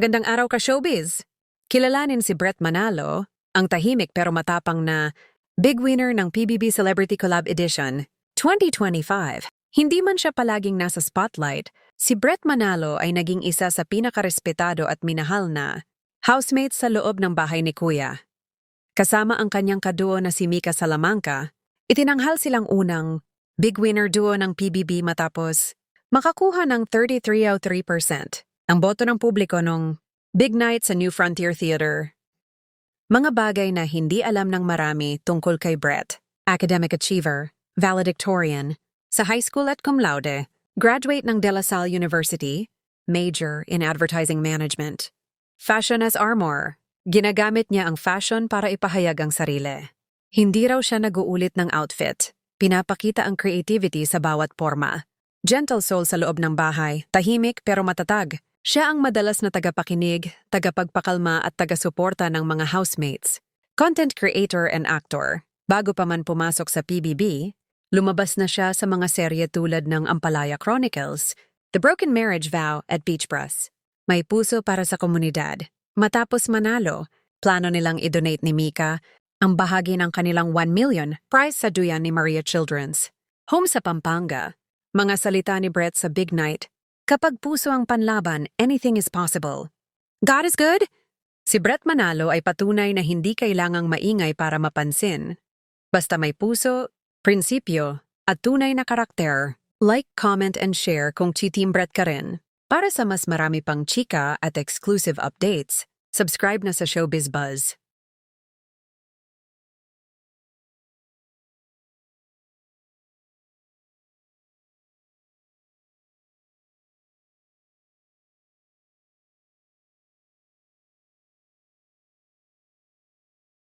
Magandang araw ka, showbiz! Kilalanin si Brett Manalo, ang tahimik pero matapang na big winner ng PBB Celebrity Collab Edition 2025. Hindi man siya palaging nasa spotlight, si Brett Manalo ay naging isa sa pinakarespetado at minahal na housemate sa loob ng bahay ni Kuya. Kasama ang kanyang kaduo na si Mika Salamanca, itinanghal silang unang big winner duo ng PBB matapos makakuha ng 33.03% ang boto ng publiko nung big night sa New Frontier Theater. Mga bagay na hindi alam ng marami tungkol kay Brett: academic achiever, valedictorian, sa high school at cum laude, graduate ng De La Salle University, major in advertising management. Fashion as armor, ginagamit niya ang fashion para ipahayag ang sarili. Hindi raw siya nag-uulit ng outfit, pinapakita ang creativity sa bawat forma. Gentle soul sa loob ng bahay, tahimik pero matatag. Siya ang madalas na tagapakinig, tagapagpakalma at taga-suporta ng mga housemates. Content creator and actor. Bago pa man pumasok sa PBB, lumabas na siya sa mga serye tulad ng Ampalaya Chronicles, The Broken Marriage Vow at Beach Bros. May puso para sa komunidad. Matapos manalo, plano nilang i-donate ni Mika ang bahagi ng kanilang 1 million prize sa duyan ni Maria Children's. Home sa Pampanga. Mga salita ni Brett sa Big Night. Kapag puso ang panlaban, anything is possible. God is good? Si Brett Manalo ay patunay na hindi kailangang maingay para mapansin. Basta may puso, prinsipyo, at tunay na karakter. Like, comment, and share kung Team Brett ka rin. Para sa mas marami pang chika at exclusive updates, subscribe na sa Showbiz Buzz.